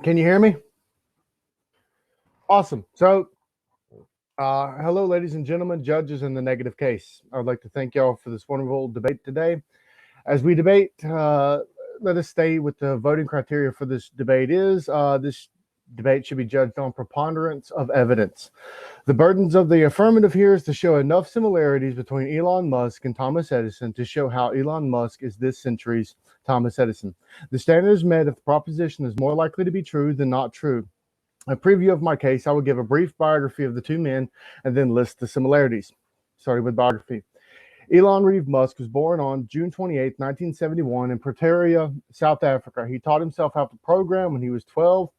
Can you hear me? Awesome. So, hello, ladies and gentlemen, judges in the negative case. I would like to thank y'all for this wonderful debate today. As we debate, let us stay with the voting criteria for this debate this debate should be judged on preponderance of evidence. The burdens of the affirmative here is to show enough similarities between Elon Musk and Thomas Edison to show how Elon Musk is this century's Thomas Edison. The standard is met if the proposition is more likely to be true than not true. A preview of my case, I will give a brief biography of the two men and then list the similarities. Starting with biography. Elon Reeve Musk was born on June 28, 1971 in Pretoria, South Africa. He taught himself how to program when he was 12.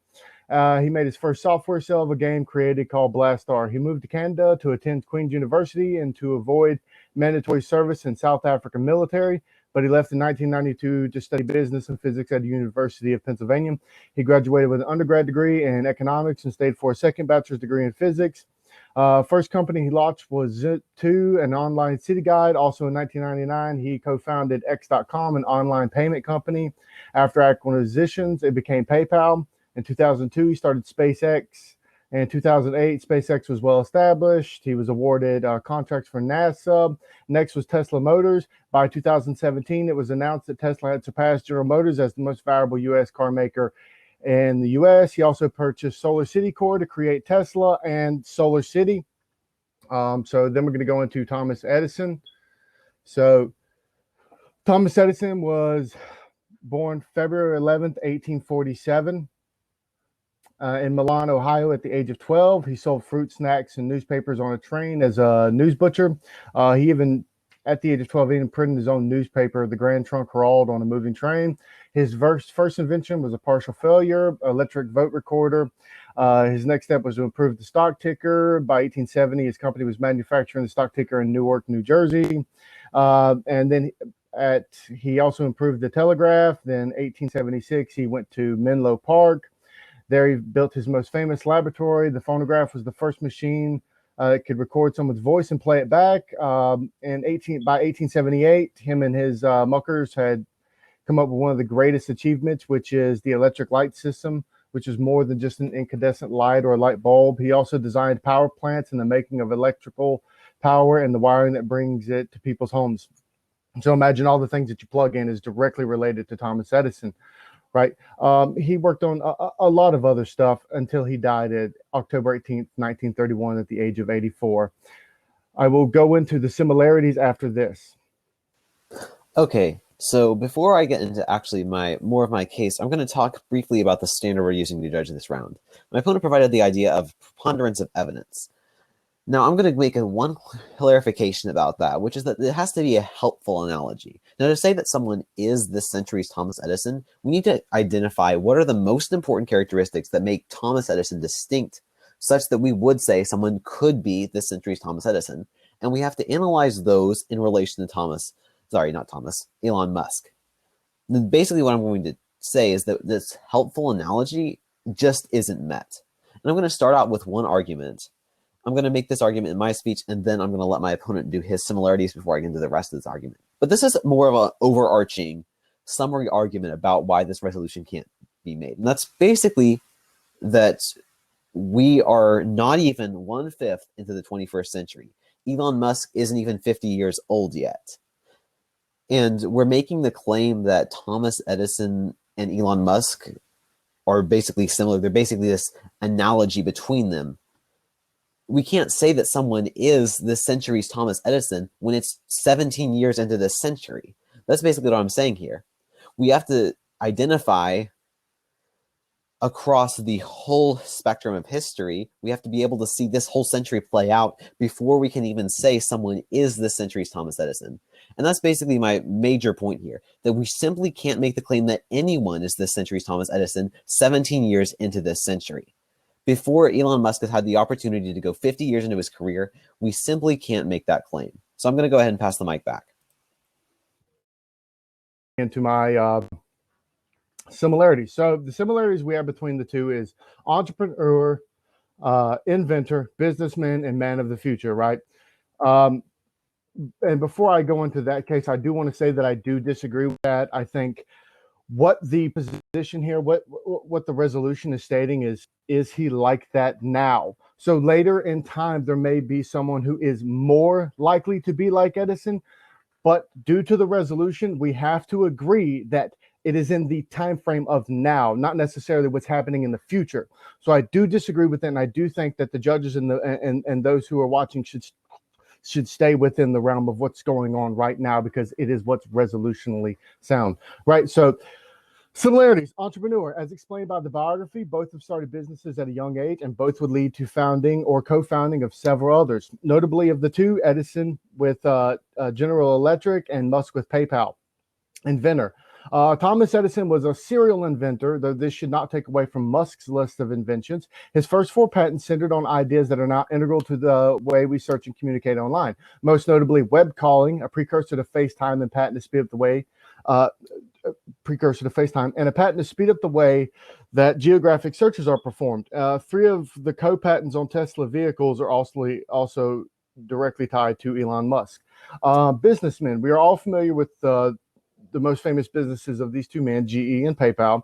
He made his first software sale of a game created called Blastar. He moved to Canada to attend Queen's University and to avoid mandatory service in South African military, but he left in 1992 to study business and physics at the University of Pennsylvania. He graduated with an undergrad degree in economics and stayed for a second bachelor's degree in physics. First company he launched was Zip2, an online city guide. Also in 1999, he co-founded X.com, an online payment company. After acquisitions, it became PayPal. In 2002, he started SpaceX. In 2008, SpaceX was well established. He was awarded contracts for NASA. Next was Tesla Motors. By 2017, it was announced that Tesla had surpassed General Motors as the most valuable U.S. car maker in the U.S. He also purchased Solar City Core to create Tesla and Solar City. So then we're going to go into Thomas Edison. So Thomas Edison was born February 11th, 1847. In Milan, Ohio, at the age of 12. He sold fruit, snacks, and newspapers on a train as a news butcher. He even, at the age of 12, even printed his own newspaper, the Grand Trunk Herald, on a moving train. His first invention was a partial failure, electric vote recorder. His next step was to improve the stock ticker. By 1870, his company was manufacturing the stock ticker in Newark, New Jersey. And then he also improved the telegraph. Then 1876, he went to Menlo Park. There he built his most famous laboratory. The phonograph was the first machine that could record someone's voice and play it back. By 1878, him and his muckers had come up with one of the greatest achievements, which is the electric light system, which is more than just an incandescent light or a light bulb. He also designed power plants and the making of electrical power and the wiring that brings it to people's homes. So imagine all the things that you plug in is directly related to Thomas Edison. Right. He worked on a lot of other stuff until he died at October 18th, 1931 at the age of 84. I will go into the similarities after this. Okay, so before I get into actually more of my case, I'm going to talk briefly about the standard we're using to judge this round. My opponent provided the idea of preponderance of evidence. Now, I'm going to make one clarification about that, which is that it has to be a helpful analogy. Now, to say that someone is this century's Thomas Edison, we need to identify what are the most important characteristics that make Thomas Edison distinct, such that we would say someone could be this century's Thomas Edison. And we have to analyze those in relation to Elon Musk. And basically, what I'm going to say is that this helpful analogy just isn't met. And I'm going to start out with one argument. I'm going to make this argument in my speech, and then I'm going to let my opponent do his similarities before I get into the rest of this argument. But this is more of an overarching summary argument about why this resolution can't be made. And that's basically that we are not even 1/5 into the 21st century. Elon Musk isn't even 50 years old yet. And we're making the claim that Thomas Edison and Elon Musk are basically similar. They're basically this analogy between them. We can't say that someone is this century's Thomas Edison when it's 17 years into this century. That's basically what I'm saying here. We have to identify across the whole spectrum of history. We have to be able to see this whole century play out before we can even say someone is this century's Thomas Edison. And that's basically my major point here, that we simply can't make the claim that anyone is this century's Thomas Edison 17 years into this century. Before Elon Musk has had the opportunity to go 50 years into his career, we simply can't make that claim. So I'm going to go ahead and pass the mic back. Into my similarities. So the similarities we have between the two is entrepreneur, inventor, businessman, and man of the future, right? And before I go into that case, I do want to say that I do disagree with that. I think what the position here, what the resolution is stating is he like that now? So later in time, there may be someone who is more likely to be like Edison, but due to the resolution, we have to agree that it is in the time frame of now, not necessarily what's happening in the future. So I do disagree with it, and I do think that the judges and those who are watching should stay within the realm of what's going on right now, because it is what's resolutionally sound, right? So similarities: entrepreneur, as explained by the biography, both have started businesses at a young age, and both would lead to founding or co-founding of several others. Notably, of the two, Edison with General Electric and Musk with PayPal. Inventor. Thomas Edison was a serial inventor, though this should not take away from Musk's list of inventions. His first four patents centered on ideas that are now integral to the way we search and communicate online. Most notably, web calling, a precursor to FaceTime, and patent to speed up the way and a patent to speed up the way that geographic searches are performed. Three of the co-patents on Tesla vehicles are also directly tied to Elon Musk. Businessmen, we are all familiar with the most famous businesses of these two men, GE and PayPal,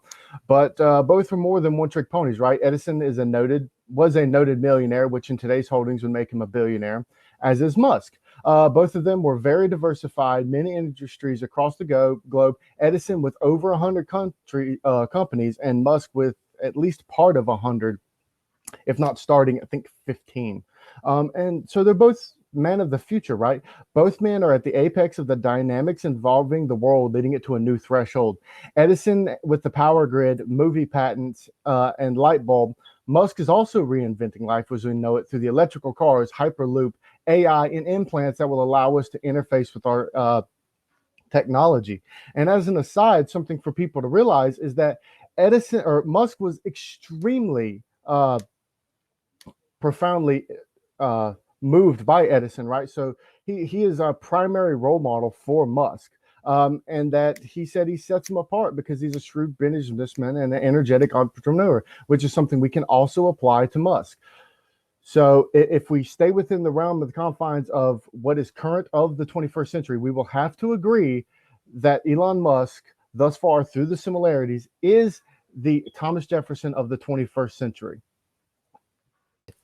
but both were more than one-trick ponies, right? Edison was a noted millionaire, which in today's holdings would make him a billionaire, as is Musk. Both of them were very diversified, many industries across the globe. Edison with over 100 companies, and Musk with at least part of 100, if not starting, I think 15. And so they're both men of the future, right? Both men are at the apex of the dynamics involving the world, leading it to a new threshold. Edison with the power grid, movie patents, and light bulb. Musk is also reinventing life as we know it through the electrical cars, Hyperloop, AI, and implants that will allow us to interface with our technology. And as an aside, something for people to realize is that Musk was extremely profoundly moved by Edison, right? So he is a primary role model for Musk. And that he said he sets him apart because he's a shrewd businessman and an energetic entrepreneur, which is something we can also apply to Musk. So if we stay within the realm of the confines of what is current of the 21st century, we will have to agree that Elon Musk, thus far through the similarities, is the Thomas Jefferson of the 21st century.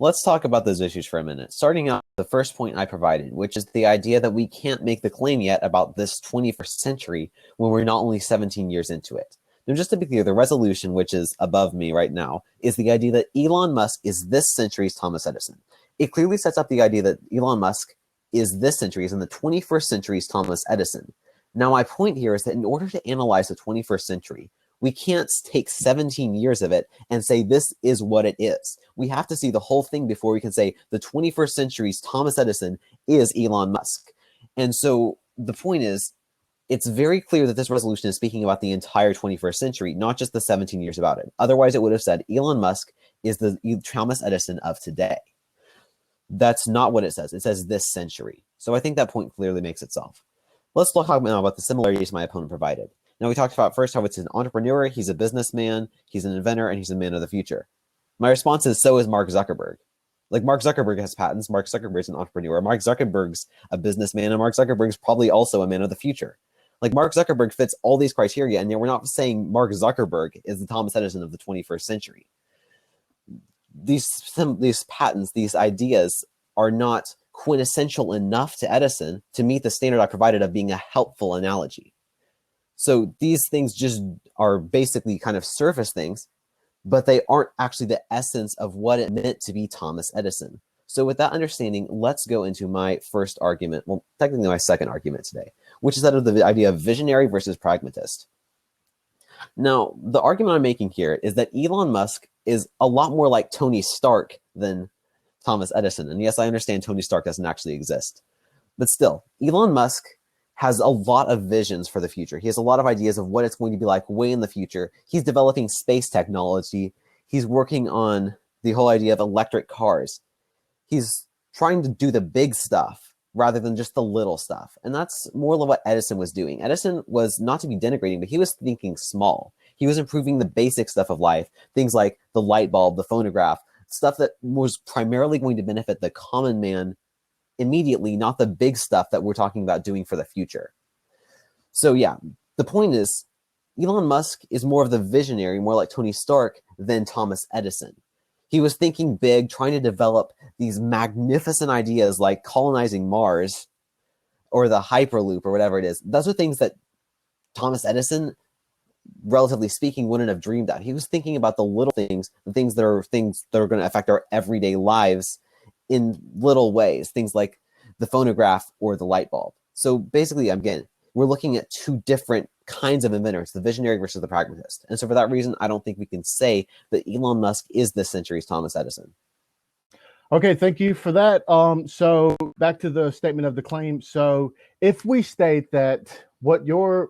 Let's talk about those issues for a minute. Starting out with the first point I provided, which is the idea that we can't make the claim yet about this 21st century when we're not only 17 years into it. Now, just to be clear, the resolution, which is above me right now, is the idea that Elon Musk is this century's Thomas Edison. It clearly sets up the idea that Elon Musk is this century's in the 21st century's Thomas Edison. Now, my point here is that in order to analyze the 21st century, we can't take 17 years of it and say this is what it is. We have to see the whole thing before we can say the 21st century's Thomas Edison is Elon Musk. And so the point is, it's very clear that this resolution is speaking about the entire 21st century, not just the 17 years about it. Otherwise, it would have said Elon Musk is the Thomas Edison of today. That's not what it says. It says this century. So I think that point clearly makes itself. Let's talk now about the similarities my opponent provided. Now, we talked about first how it's an entrepreneur, he's a businessman, he's an inventor, and he's a man of the future. My response is, so is Mark Zuckerberg. Like, Mark Zuckerberg has patents, Mark Zuckerberg's an entrepreneur, Mark Zuckerberg's a businessman, and Mark Zuckerberg's probably also a man of the future. Like, Mark Zuckerberg fits all these criteria, and yet we're not saying Mark Zuckerberg is the Thomas Edison of the 21st century. These patents, these ideas are not quintessential enough to Edison to meet the standard I provided of being a helpful analogy. So these things just are basically kind of surface things, but they aren't actually the essence of what it meant to be Thomas Edison. So with that understanding, let's go into my first argument, well, technically my second argument today, which is that of the idea of visionary versus pragmatist. Now, the argument I'm making here is that Elon Musk is a lot more like Tony Stark than Thomas Edison. And yes, I understand Tony Stark doesn't actually exist. But still, Elon Musk has a lot of visions for the future. He has a lot of ideas of what it's going to be like way in the future. He's developing space technology. He's working on the whole idea of electric cars. He's trying to do the big stuff rather than just the little stuff. And that's more of what Edison was doing. Edison was, not to be denigrating, but he was thinking small. He was improving the basic stuff of life, things like the light bulb, the phonograph, stuff that was primarily going to benefit the common man immediately, not the big stuff that we're talking about doing for the future. So yeah, the point is, Elon Musk is more of the visionary, more like Tony Stark than Thomas Edison. He was thinking big, trying to develop these magnificent ideas like colonizing Mars or the Hyperloop or whatever it is. Those are things that Thomas Edison, relatively speaking, wouldn't have dreamed of. He was thinking about the little things, the things that are going to affect our everyday lives in little ways, things like the phonograph or the light bulb. So basically, again, we're looking at two different kinds of inventors, the visionary versus the pragmatist. And so for that reason, I don't think we can say that Elon Musk is this century's Thomas Edison. Okay, thank you for that. So back to the statement of the claim. So if we state that what you're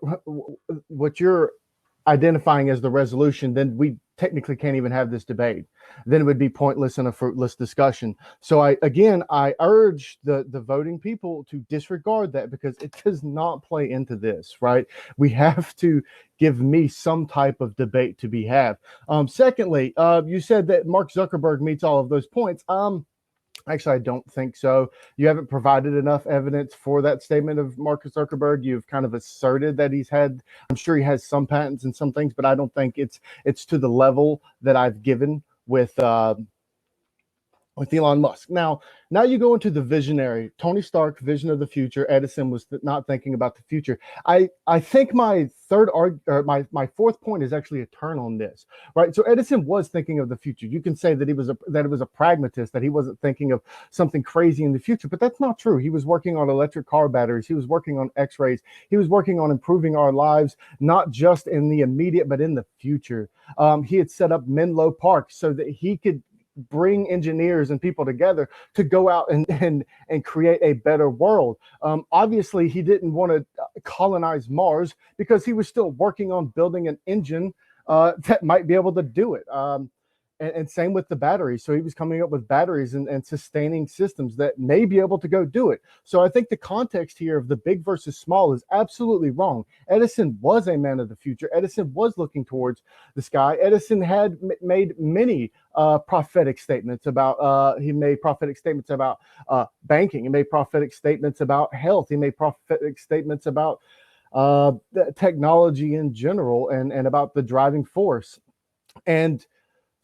identifying as the resolution, then we technically can't even have this debate. Then it would be pointless and a fruitless discussion. So I urge the voting people to disregard that, because it does not play into this, right? We have to give me some type of debate to be had. Secondly, you said that Mark Zuckerberg meets all of those points. Actually, I don't think so. You haven't provided enough evidence for that statement of Mark Zuckerberg. You've kind of asserted that I'm sure he has some patents and some things, but I don't think it's to the level that I've given with Elon Musk. Now you go into the visionary, Tony Stark, vision of the future. Edison was not thinking about the future. I think my my fourth point is actually a turn on this, right? So Edison was thinking of the future. You can say that it was a pragmatist, that he wasn't thinking of something crazy in the future, but that's not true. He was working on electric car batteries. He was working on X-rays. He was working on improving our lives, not just in the immediate, but in the future. He had set up Menlo Park so that he could bring engineers and people together to go out and create a better world. Obviously, he didn't want to colonize Mars because he was still working on building an engine that might be able to do it. And same with the batteries. So he was coming up with batteries and sustaining systems that may be able to go do it. So I think the context here of the big versus small is absolutely wrong. Edison was a man of the future. Edison was looking towards the sky. Edison had made many prophetic statements about, he made prophetic statements about banking. He made prophetic statements about health. He made prophetic statements about technology in general and about the driving force. And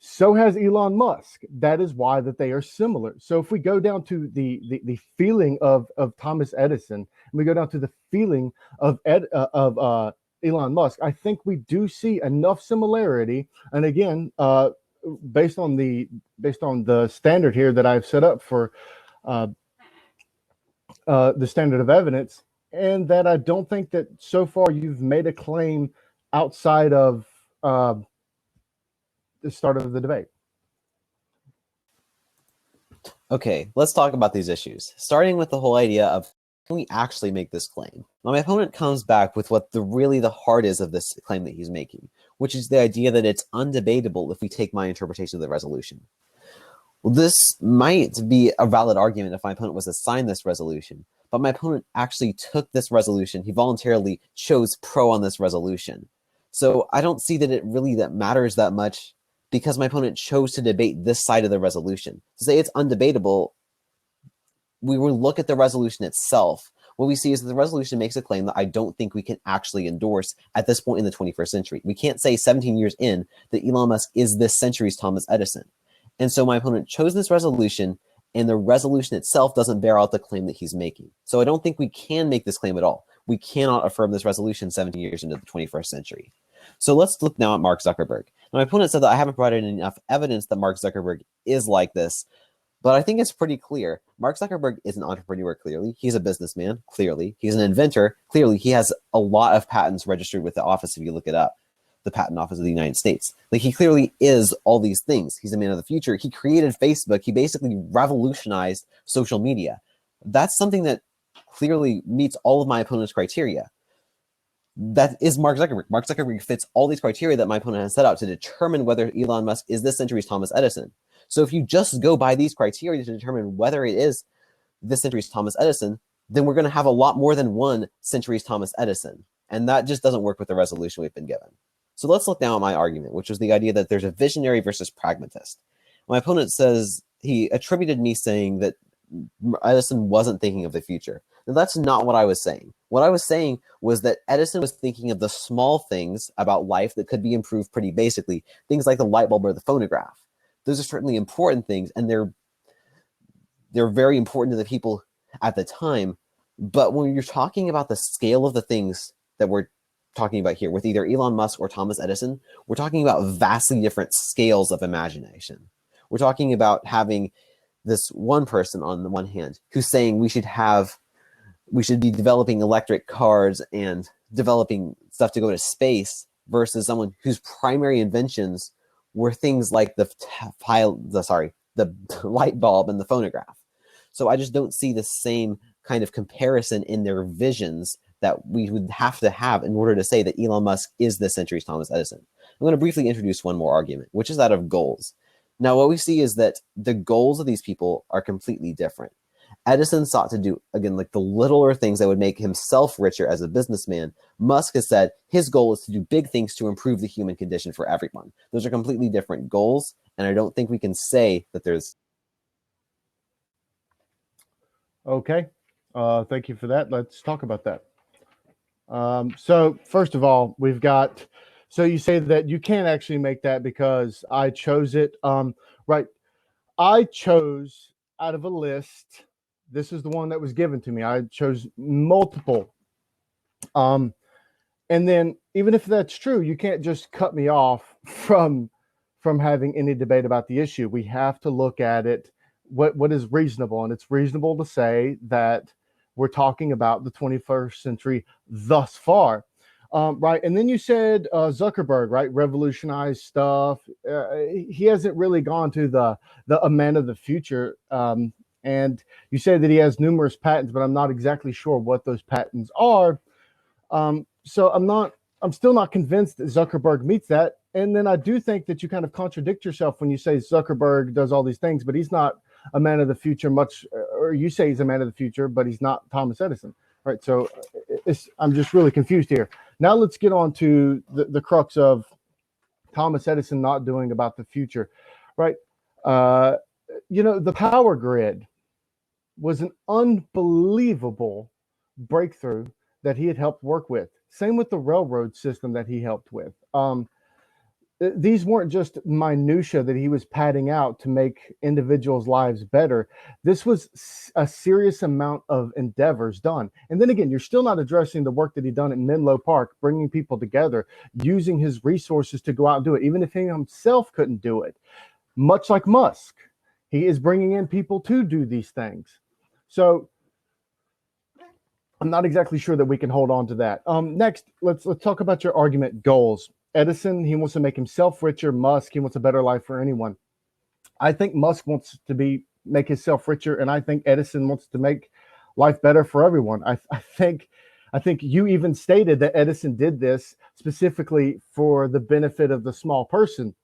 so has Elon Musk. That is why that they are similar. So if we go down to the feeling of Thomas Edison, and we go down to the feeling of Elon Musk, I think we do see enough similarity. And again, based on the standard here that I've set up for the standard of evidence, and that I don't think that so far you've made a claim outside of the start of the debate. Okay, let's talk about these issues, starting with the whole idea of, can we actually make this claim? Now, my opponent comes back with what really the heart is of this claim that he's making, which is the idea that it's undebatable if we take my interpretation of the resolution. Well, this might be a valid argument if my opponent was assigned this resolution, but my opponent actually took this resolution. He voluntarily chose pro on this resolution. So I don't see that it really matters that much, because my opponent chose to debate this side of the resolution. To say it's undebatable, we will look at the resolution itself. What we see is that the resolution makes a claim that I don't think we can actually endorse at this point in the 21st century. We can't say 17 years in that Elon Musk is this century's Thomas Edison. And so my opponent chose this resolution, and the resolution itself doesn't bear out the claim that he's making. So I don't think we can make this claim at all. We cannot affirm this resolution 17 years into the 21st century. So let's look now at Mark Zuckerberg. Now, my opponent said that I haven't provided enough evidence that Mark Zuckerberg is like this, but I think it's pretty clear. Mark Zuckerberg is an entrepreneur, clearly. He's a businessman, clearly. He's an inventor, clearly. He has a lot of patents registered with the office, if you look it up, the Patent Office of the United States. Like, he clearly is all these things. He's a man of the future. He created Facebook. He basically revolutionized social media. That's something that clearly meets all of my opponent's criteria. That is Mark Zuckerberg. Mark Zuckerberg fits all these criteria that my opponent has set out to determine whether Elon Musk is this century's Thomas Edison. So if you just go by these criteria to determine whether it is this century's Thomas Edison, then we're going to have a lot more than one century's Thomas Edison. And that just doesn't work with the resolution we've been given. So let's look now at my argument, which was the idea that there's a visionary versus pragmatist. My opponent says, he attributed me saying that Edison wasn't thinking of the future. Now, that's not what I was saying. What I was saying was that Edison was thinking of the small things about life that could be improved pretty basically, things like the light bulb or the phonograph. Those are certainly important things, and they're very important to the people at the time. But when you're talking about the scale of the things that we're talking about here with either Elon Musk or Thomas Edison, we're talking about vastly different scales of imagination. We're talking about having this one person on the one hand who's saying we should be developing electric cars and developing stuff to go to space, versus someone whose primary inventions were things like the light bulb and the phonograph. So I just don't see the same kind of comparison in their visions that we would have to have in order to say that Elon Musk is this century's Thomas Edison. I'm going to briefly introduce one more argument, which is that of goals. Now, what we see is that the goals of these people are completely different. Edison sought to do, again, like the littler things that would make himself richer as a businessman. Musk has said his goal is to do big things to improve the human condition for everyone. Those are completely different goals, and I don't think we can say that there's... Okay. Thank you for that. Let's talk about that. So first of all, we've got, so you say that you can't actually make that because I chose it. Right. I chose out of a list. This is the one that was given to me. I chose multiple. And then even if that's true, you can't just cut me off from having any debate about the issue. We have to look at it, what is reasonable. And it's reasonable to say that we're talking about the 21st century thus far. Right. And then you said Zuckerberg, right? Revolutionized stuff. He hasn't really gone to a man of the future. And you said that he has numerous patents, but I'm not exactly sure what those patents are. So I'm still not convinced that Zuckerberg meets that. And then I do think that you kind of contradict yourself when you say Zuckerberg does all these things, but he's not a man of the future much, or you say he's a man of the future, but he's not Thomas Edison, right? So I'm just really confused here. Now let's get on to the crux of Thomas Edison not doing about the future, right? The power grid was an unbelievable breakthrough that he had helped work with. Same with the railroad system that he helped with. These weren't just minutia that he was padding out to make individuals' lives better. This was a serious amount of endeavors done. And then again, you're still not addressing the work that he done at Menlo Park, bringing people together, using his resources to go out and do it, even if he himself couldn't do it. Much like Musk, he is bringing in people to do these things. So I'm not exactly sure that we can hold on to that. Next, let's talk about your argument goals. Edison, he wants to make himself richer. Musk, he wants a better life for anyone. I think Musk wants to make himself richer, and I think Edison wants to make life better for everyone. I think you even stated that Edison did this specifically for the benefit of the small person,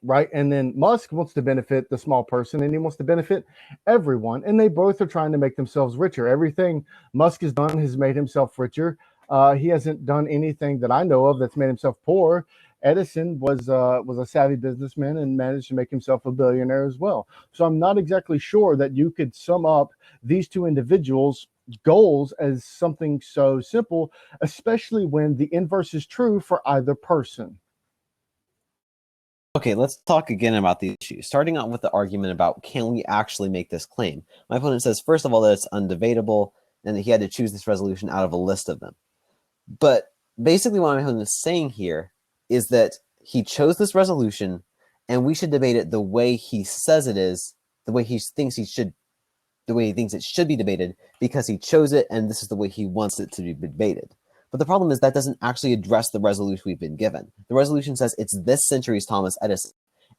right? And then Musk wants to benefit the small person, and he wants to benefit everyone. And they both are trying to make themselves richer. Everything Musk has done has made himself richer. He hasn't done anything that I know of that's made himself poor. Edison was a savvy businessman and managed to make himself a billionaire as well. So I'm not exactly sure that you could sum up these two individuals' goals as something so simple, especially when the inverse is true for either person. Okay, let's talk again about the issue. Starting out with the argument about can we actually make this claim? My opponent says, first of all, that it's undebatable and that he had to choose this resolution out of a list of them. But basically what my opponent is saying here is that he chose this resolution and we should debate it the way he says it is, the way he thinks it should be debated, because he chose it and this is the way he wants it to be debated. But the problem is that doesn't actually address the resolution we've been given. The resolution says it's this century's Thomas Edison.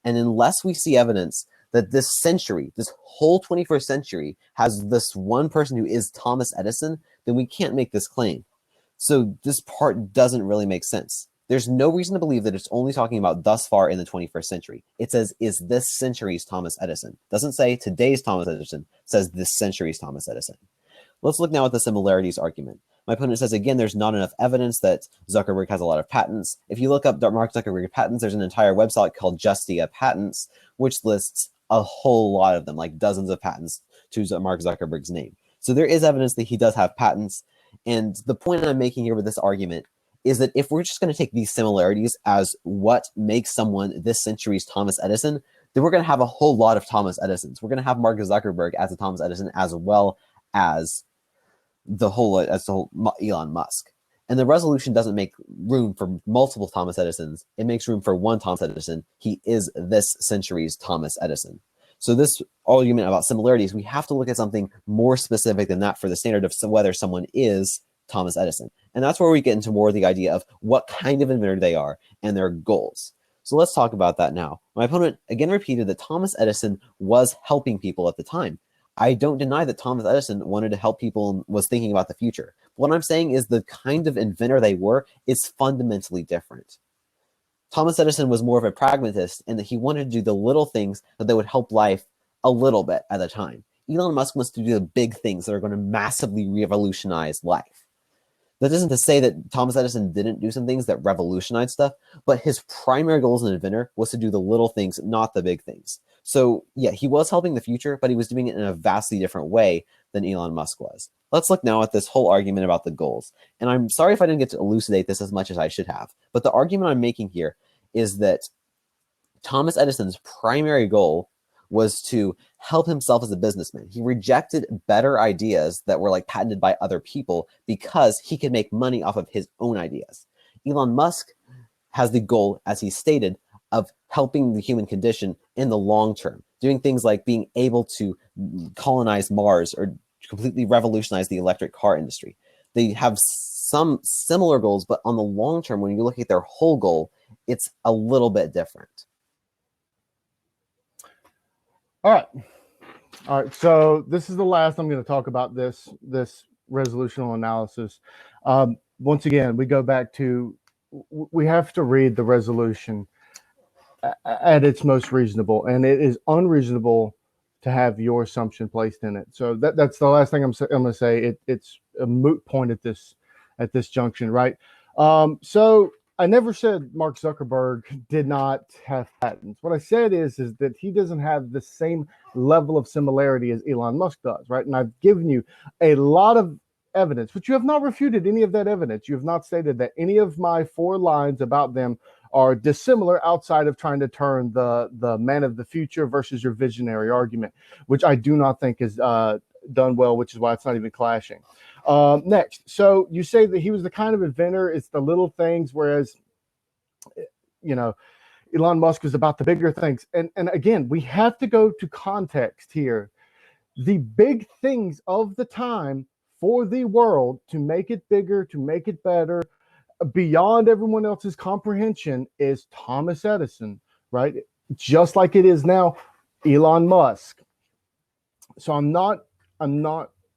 And unless we see evidence that this century, this whole 21st century, has this one person who is Thomas Edison, then we can't make this claim. So this part doesn't really make sense. There's no reason to believe that it's only talking about thus far in the 21st century. It says, is this century's Thomas Edison. It doesn't say today's Thomas Edison. It says this century's Thomas Edison. Let's look now at the similarities argument. My opponent says, again, there's not enough evidence that Zuckerberg has a lot of patents. If you look up Mark Zuckerberg patents, there's an entire website called Justia Patents, which lists a whole lot of them, like dozens of patents. to Mark Zuckerberg's name. So there is evidence that he does have patents. And the point I'm making here with this argument is that if we're just going to take these similarities as what makes someone this century's Thomas Edison, then we're going to have a whole lot of Thomas Edisons. We're going to have Mark Zuckerberg as a Thomas Edison as well as the whole Elon Musk. And the resolution doesn't make room for multiple Thomas Edisons. It makes room for one Thomas Edison. He is this century's Thomas Edison. So this argument about similarities, we have to look at something more specific than that for the standard of whether someone is Thomas Edison. And that's where we get into more of the idea of what kind of inventor they are and their goals. So let's talk about that now. My opponent again repeated that Thomas Edison was helping people at the time. I don't deny that Thomas Edison wanted to help people and was thinking about the future. What I'm saying is the kind of inventor they were is fundamentally different. Thomas Edison was more of a pragmatist in that he wanted to do the little things that would help life a little bit at a time. Elon Musk wants to do the big things that are going to massively revolutionize life. That isn't to say that Thomas Edison didn't do some things that revolutionized stuff, but his primary goal as an inventor was to do the little things, not the big things. So yeah, he was helping the future, but he was doing it in a vastly different way than Elon Musk was. Let's look now at this whole argument about the goals. And I'm sorry if I didn't get to elucidate this as much as I should have, but the argument I'm making here is that Thomas Edison's primary goal was to help himself as a businessman. He rejected better ideas that were like patented by other people because he could make money off of his own ideas. Elon Musk has the goal, as he stated, of helping the human condition in the long term, doing things like being able to colonize Mars or completely revolutionize the electric car industry. They have some similar goals, but on the long term, when you look at their whole goal, it's a little bit different. All right. So this is the last I'm going to talk about this resolutional analysis. Once again, we go back to we have to read the resolution at its most reasonable, and it is unreasonable to have your assumption placed in it. So that's the last thing I'm going to say. It's a moot point at this junction, right? So I never said Mark Zuckerberg did not have patents. What I said is that he doesn't have the same level of similarity as Elon Musk does, right? And I've given you a lot of evidence, but you have not refuted any of that evidence. You have not stated that any of my 4 lines about them are dissimilar outside of trying to turn the man of the future versus your visionary argument, which I do not think is done well, which is why it's not even clashing. Next, so you say that he was the kind of inventor, it's the little things, whereas, Elon Musk is about the bigger things. And again, we have to go to context here. The big things of the time for the world to make it bigger, to make it better, beyond everyone else's comprehension is Thomas Edison, right? Just like it is now Elon Musk. So I'm not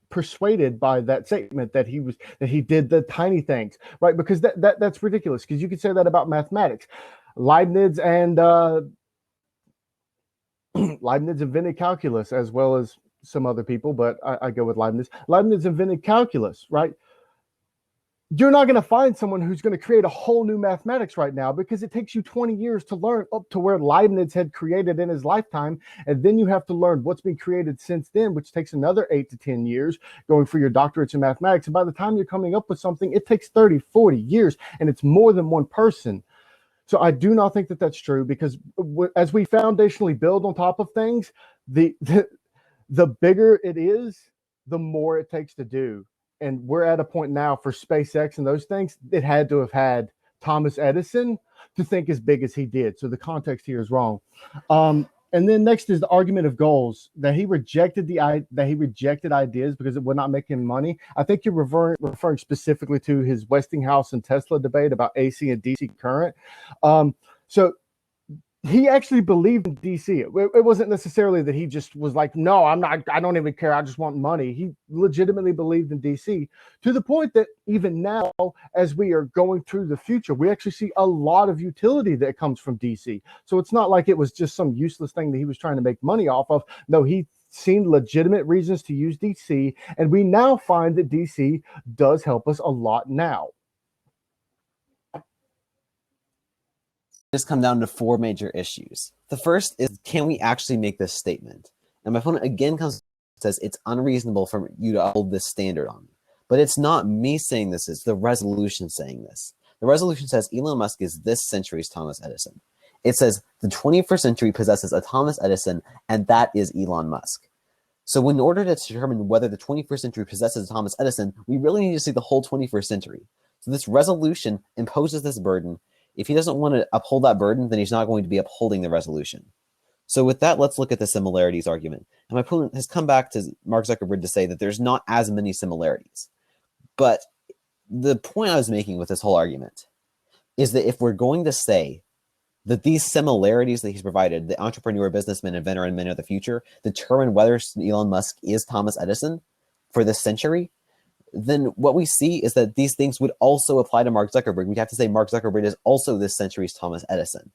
persuaded by that statement that he did the tiny things, right? Because that's ridiculous, because you could say that about mathematics. Leibniz invented calculus as well as some other people, but I go with Leibniz. Leibniz invented calculus, right? You're not going to find someone who's going to create a whole new mathematics right now, because it takes you 20 years to learn up to where Leibniz had created in his lifetime. And then you have to learn what's been created since then, which takes another 8 to 10 years going for your doctorates in mathematics. And by the time you're coming up with something, it takes 30, 40 years, and it's more than one person. So I do not think that that's true, because as we foundationally build on top of things, the bigger it is, the more it takes to do. And we're at a point now for SpaceX and those things, it had to have had Thomas Edison to think as big as he did. So the context here is wrong. And then next is the argument of goals, that he rejected ideas because it would not make him money. I think you're referring specifically to his Westinghouse and Tesla debate about AC and DC current. So he actually believed in DC. It wasn't necessarily that he just was like, no, I don't even care, I just want money. He legitimately believed in DC, to the point that even now, as we are going through the future, we actually see a lot of utility that comes from DC. So it's not like it was just some useless thing that he was trying to make money off of. No, he seen legitimate reasons to use DC, and we now find that DC does help us a lot now. Just come down to 4 major issues. The first is, can we actually make this statement? And my opponent again comes says it's unreasonable for you to uphold this standard on me. But it's not me saying this, it's the resolution saying this. The resolution says Elon Musk is this century's Thomas Edison. It says the 21st century possesses a Thomas Edison, and that is Elon Musk. So in order to determine whether the 21st century possesses a Thomas Edison, we really need to see the whole 21st century. So this resolution imposes this burden. If he doesn't want to uphold that burden, then he's not going to be upholding the resolution. So with that, let's look at the similarities argument. And my opponent has come back to Mark Zuckerberg to say that there's not as many similarities. But the point I was making with this whole argument is that if we're going to say that these similarities that he's provided, the entrepreneur, businessman, inventor, and man of the future, determine whether Elon Musk is Thomas Edison for this century, then what we see is that these things would also apply to Mark Zuckerberg. We'd have to say Mark Zuckerberg is also this century's Thomas Edison.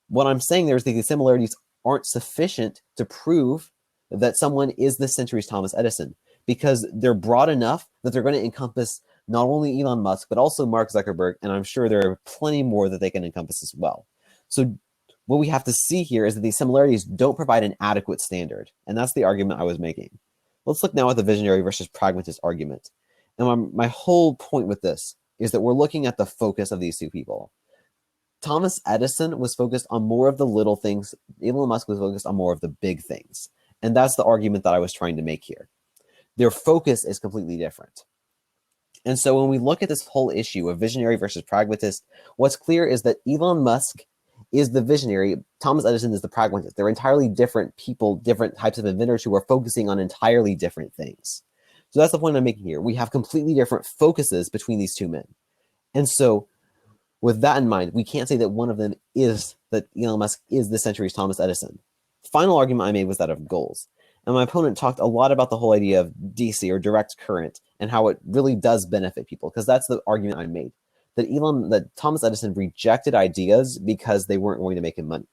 What I'm saying there is that these similarities aren't sufficient to prove that someone is this century's Thomas Edison, because they're broad enough that they're going to encompass not only Elon Musk, but also Mark Zuckerberg, and I'm sure there are plenty more that they can encompass as well. So what we have to see here is that these similarities don't provide an adequate standard, and that's the argument I was making. Let's look now at the visionary versus pragmatist argument. And my whole point with this is that we're looking at the focus of these two people. Thomas Edison was focused on more of the little things. Elon Musk was focused on more of the big things. And that's the argument that I was trying to make here. Their focus is completely different. And so when we look at this whole issue of visionary versus pragmatist, what's clear is that Elon Musk is the visionary, Thomas Edison is the pragmatist. They're entirely different people, different types of inventors who are focusing on entirely different things. So that's the point I'm making here. We have completely different focuses between these two men. And so with that in mind, we can't say that one of them is, that Elon Musk is this century's Thomas Edison. The final argument I made was that of goals. And my opponent talked a lot about the whole idea of DC, or direct current, and how it really does benefit people, because that's the argument I made. That Thomas Edison rejected ideas because they weren't going to make him money.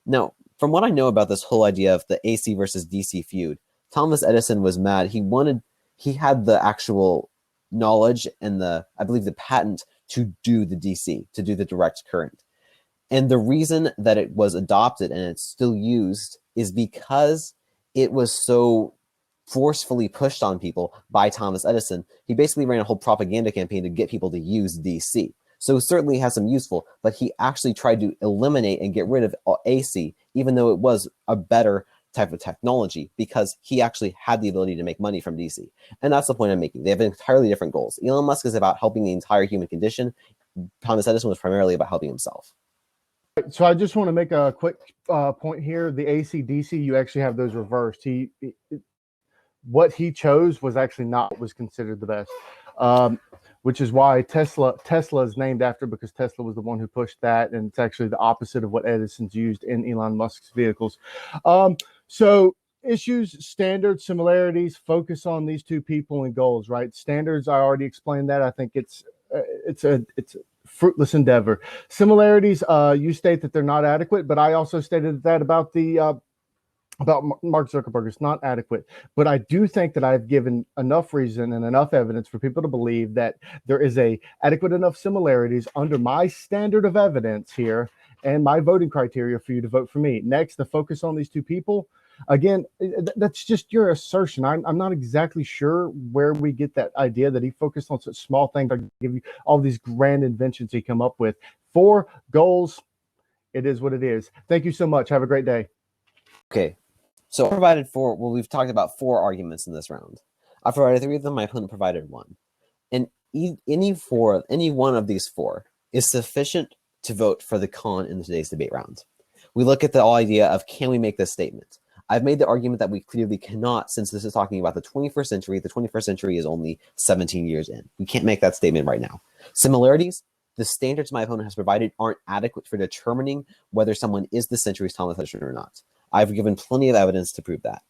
Now, from what I know about this whole idea of the AC versus DC feud, Thomas Edison was mad. He had the actual knowledge and I believe the patent to do the DC, to do the direct current. And the reason that it was adopted and it's still used is because it was so forcefully pushed on people by Thomas Edison. He basically ran a whole propaganda campaign to get people to use DC. So it certainly has some useful, but he actually tried to eliminate and get rid of AC, even though it was a better type of technology, because he actually had the ability to make money from DC. And that's the point I'm making. They have entirely different goals. Elon Musk is about helping the entire human condition. Thomas Edison was primarily about helping himself. So I just want to make a quick point here. The AC DC, you actually have those reversed. What he chose was actually not what was considered the best, which is why Tesla is named after, because Tesla was the one who pushed that, and it's actually the opposite of what Edison's used in Elon Musk's vehicles. So issues, standards, similarities, focus on these two people and goals, right? Standards, I already explained that. I think it's a fruitless endeavor. Similarities, you state that they're not adequate, but I also stated that about Mark Zuckerberg. It's not adequate. But I do think that I've given enough reason and enough evidence for people to believe that there is a adequate enough similarities under my standard of evidence here and my voting criteria for you to vote for me. Next, the focus on these two people. Again, that's just your assertion. I'm not exactly sure where we get that idea that he focused on such small things. I give you all these grand inventions he come up with. 4 goals. It is what it is. Thank you so much. Have a great day. Okay. So I provided we've talked about 4 arguments in this round. I provided 3 of them, my opponent provided 1. And any one of these 4 is sufficient to vote for the con in today's debate round. We look at the idea of, can we make this statement? I've made the argument that we clearly cannot, since this is talking about the 21st century. The 21st century is only 17 years in. We can't make that statement right now. Similarities, the standards my opponent has provided aren't adequate for determining whether someone is the century's Thomas Edison or not. I've given plenty of evidence to prove that.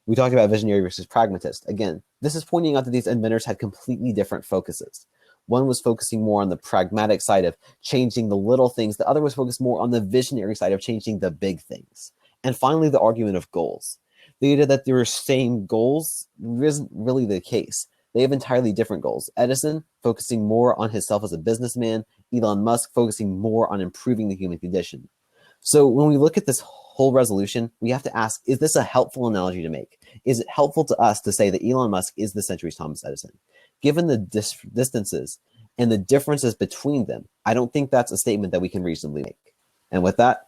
We talked about visionary versus pragmatist. Again, this is pointing out that these inventors had completely different focuses. One was focusing more on the pragmatic side of changing the little things. The other was focused more on the visionary side of changing the big things. And finally, the argument of goals. The idea that there are same goals isn't really the case. They have entirely different goals. Edison focusing more on himself as a businessman, Elon Musk focusing more on improving the human condition. So when we look at this whole resolution, we have to ask, is this a helpful analogy to make? Is it helpful to us to say that Elon Musk is the century's Thomas Edison? Given the distances and the differences between them, I don't think that's a statement that we can reasonably make. And with that,